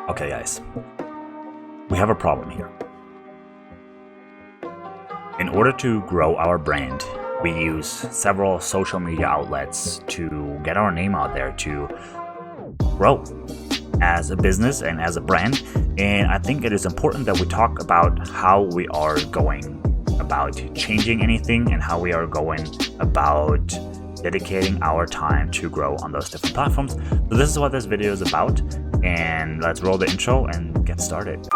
Okay guys, we have a problem here. In order to grow our brand, we use several social media outlets to get our name out there, to grow as a business and as a brand. And I think it is important that we talk about how we are going about changing anything and how we are going about dedicating our time to grow on those different platforms. So this is what this video is about, and let's roll the intro and get started.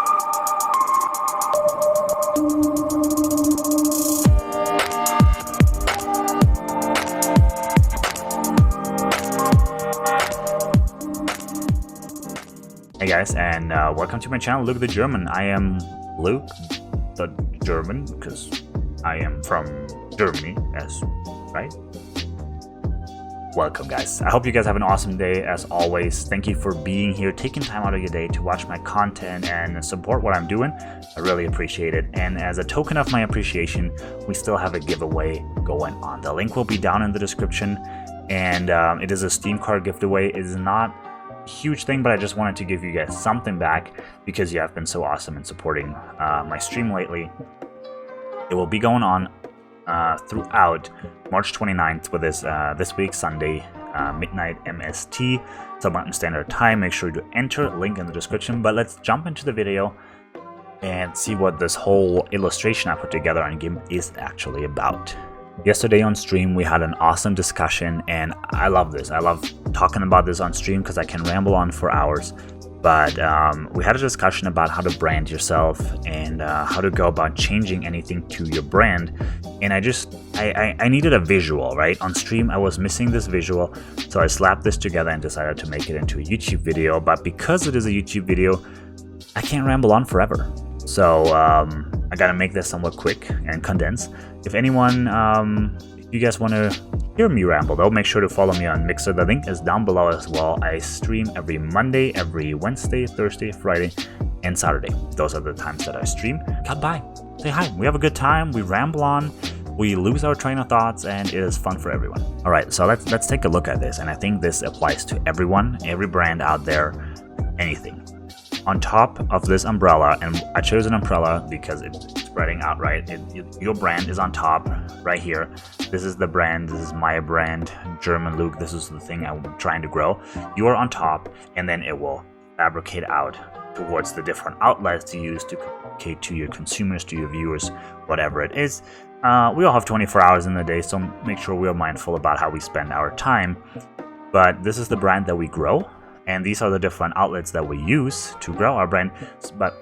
Hey guys, and welcome to my channel, Luke the German. I am Luke the German because I am from Germany, right? Welcome guys. I hope you guys have an awesome day as always. Thank you for being here, taking time out of your day to watch my content and support what I'm doing. I really appreciate it. And as a token of my appreciation, we still have a giveaway going on. The link will be down in the description, and it is a Steam card giveaway. It is not a huge thing, but I just wanted to give you guys something back because you have been so awesome in supporting my stream lately. It will be going on throughout March 29th with this week, Sunday, midnight MST, so Mountain Standard Time. Make sure to enter, link in the description. But let's jump into the video and see what this whole illustration I put together on game is actually about. Yesterday on stream we had an awesome discussion, and I love this. I love talking about this on stream because I can ramble on for hours. But we had a discussion about how to brand yourself and how to go about changing anything to your brand. And I needed a visual, right? On stream, I was missing this visual. So I slapped this together and decided to make it into a YouTube video. But because it is a YouTube video, I can't ramble on forever. So I got to make this somewhat quick and condensed. If anyone, if you guys want to hear me ramble though, make sure to follow me on Mixer. The link is down below as well. I stream every Monday, every Wednesday, Thursday, Friday, and Saturday. Those are the times that I stream. Come by, say hi. We have a good time. We ramble on. We lose our train of thoughts, and it is fun for everyone. All right, so let's take a look at this, and I think this applies to everyone, every brand out there, anything. On top of this umbrella, and I chose an umbrella because it's spreading out, right? Your brand is on top right here. This is the brand. This is my brand, GermanLuk. This is the thing I'm trying to grow. You are on top, and then it will fabricate out towards the different outlets you use to communicate to your consumers, to your viewers, whatever it is. We all have 24 hours in the day, so make sure we are mindful about how we spend our time. But this is the brand that we grow. And these are the different outlets that we use to grow our brand.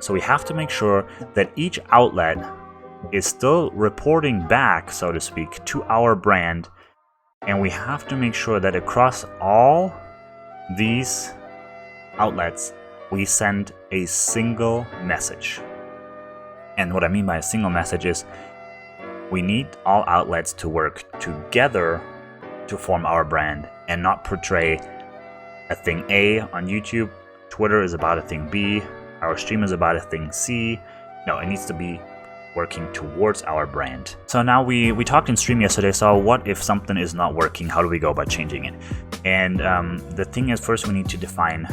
So we have to make sure that each outlet is still reporting back, so to speak, to our brand. And we have to make sure that across all these outlets, we send a single message. And what I mean by a single message is we need all outlets to work together to form our brand and not portray a thing A on YouTube, Twitter is about a thing B, our stream is about a thing C. No, it needs to be working towards our brand. So now we talked in stream yesterday, so what if something is not working? How do we go about changing it? And the thing is, first we need to define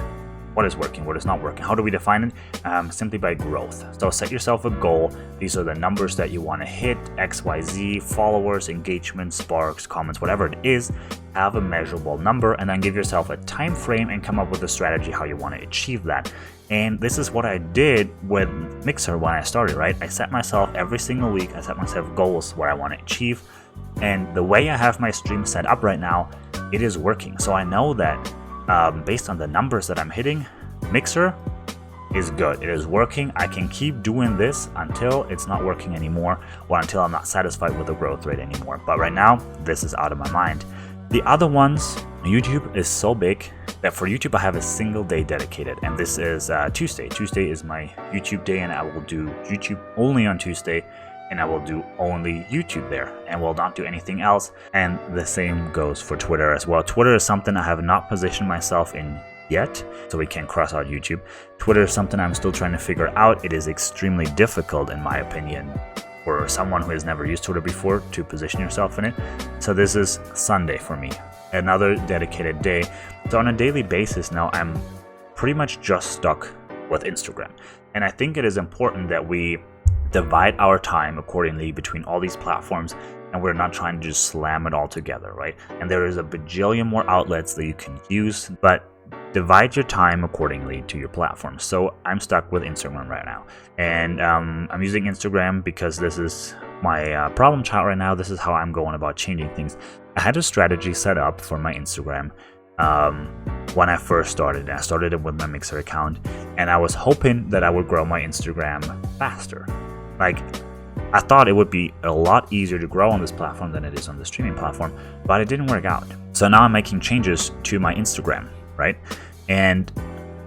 what is working, what is not working. How do we define it? Simply by growth. So set yourself a goal. These are the numbers that you want to hit, XYZ, followers, engagement, sparks, comments, whatever it is. Have a measurable number, and then give yourself a time frame and come up with a strategy how you want to achieve that. And this is what I did with Mixer when I started, right? I set myself every single week, I set myself goals where I want to achieve. And the way I have my stream set up right now, it is working. So I know that based on the numbers that I'm hitting, Mixer is good. It is working. I can keep doing this until it's not working anymore, or until I'm not satisfied with the growth rate anymore. But right now, this is out of my mind. The other ones, YouTube is so big that for YouTube I have a single day dedicated, and this is Tuesday. Tuesday is my YouTube day, and I will do YouTube only on Tuesday, and I will do only YouTube there and will not do anything else. And the same goes for Twitter as well. Twitter is something I have not positioned myself in yet, so we can cross out YouTube. Twitter is something I'm still trying to figure out. It is extremely difficult, in my opinion, for someone who has never used Twitter before to position yourself in it. So this is Sunday for me, another dedicated day. So on a daily basis now, I'm pretty much just stuck with Instagram. And I think it is important that we divide our time accordingly between all these platforms, and we're not trying to just slam it all together, right? And there is a bajillion more outlets that you can use, but divide your time accordingly to your platform. So I'm stuck with Instagram right now, and I'm using Instagram because this is my problem child right now. This is how I'm going about changing things. I had a strategy set up for my Instagram when I first started. I started it with my Mixer account, and I was hoping that I would grow my Instagram faster. Like, I thought it would be a lot easier to grow on this platform than it is on the streaming platform, but it didn't work out. So now I'm making changes to my Instagram, right? And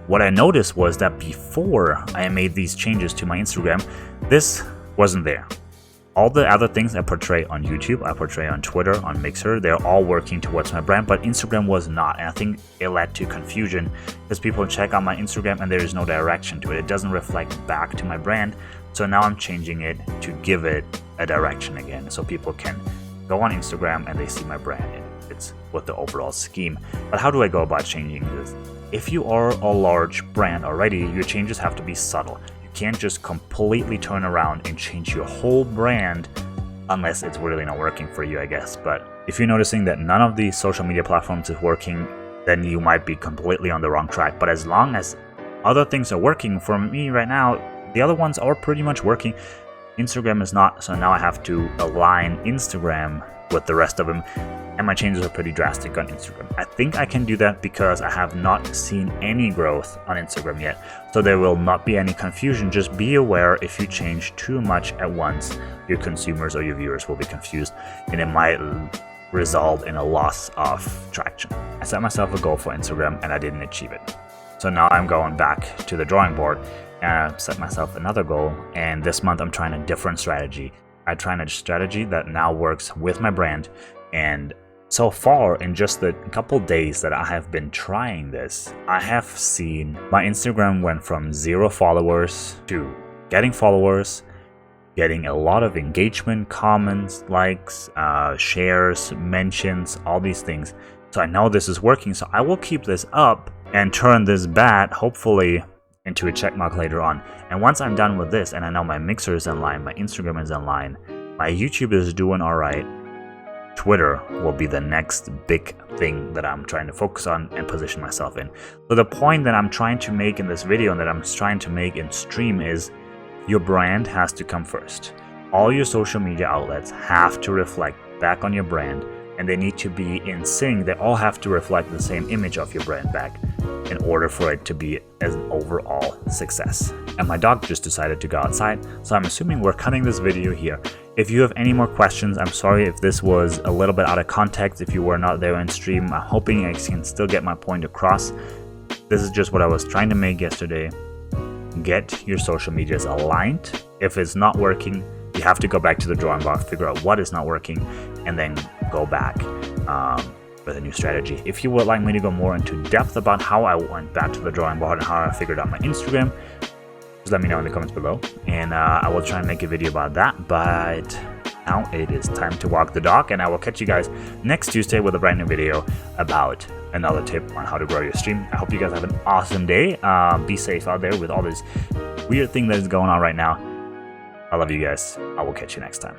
what I noticed was that before I made these changes to my Instagram, this wasn't there. All the other things I portray on YouTube, I portray on Twitter, on Mixer, they're all working towards my brand, but Instagram was not. And I think it led to confusion because people check out my Instagram and there is no direction to it. It doesn't reflect back to my brand. So now I'm changing it to give it a direction again, so people can go on Instagram and they see my brand and it's with the overall scheme. But how do I go about changing this? If you are a large brand already, your changes have to be subtle. You can't just completely turn around and change your whole brand unless it's really not working for you, I guess. But if you're noticing that none of these social media platforms is working, then you might be completely on the wrong track. But as long as other things are working for me right now, the other ones are pretty much working. Instagram is not, so now I have to align Instagram with the rest of them, and my changes are pretty drastic on Instagram. I think I can do that because I have not seen any growth on Instagram yet, so there will not be any confusion. Just be aware, if you change too much at once, your consumers or your viewers will be confused, and it might result in a loss of traction. I set myself a goal for Instagram and I didn't achieve it. So now I'm going back to the drawing board and I set myself another goal, and this month I'm trying a different strategy. I'm trying a strategy that now works with my brand, and so far in just the couple days that I have been trying this, I have seen my Instagram went from 0 followers to getting followers, getting a lot of engagement, comments, likes, shares, mentions, all these things. So I know this is working, so I will keep this up and turn this bat, hopefully, into a check mark later on. And once I'm done with this and I know my Mixer is in line, my Instagram is in line, my YouTube is doing alright, Twitter will be the next big thing that I'm trying to focus on and position myself in. So the point that I'm trying to make in this video and that I'm trying to make in stream is your brand has to come first. All your social media outlets have to reflect back on your brand, and they need to be in sync. They all have to reflect the same image of your brand back in order for it to be an overall success. And my dog just decided to go outside, so I'm assuming we're cutting this video here. If you have any more questions, I'm sorry if this was a little bit out of context, if you were not there in stream. I'm hoping I can still get my point across. This is just what I was trying to make yesterday. Get your social medias aligned. If it's not working, you have to go back to the drawing board, figure out what is not working, and then go back with a new strategy. If you would like me to go more into depth about how I went back to the drawing board and how I figured out my Instagram, just let me know in the comments below, and I will try and make a video about that. But now it is time to walk the dog, and I will catch you guys next Tuesday with a brand new video about another tip on how to grow your stream. I hope you guys have an awesome day. Be safe out there with all this weird thing that is going on right now. I love you guys. I will catch you next time.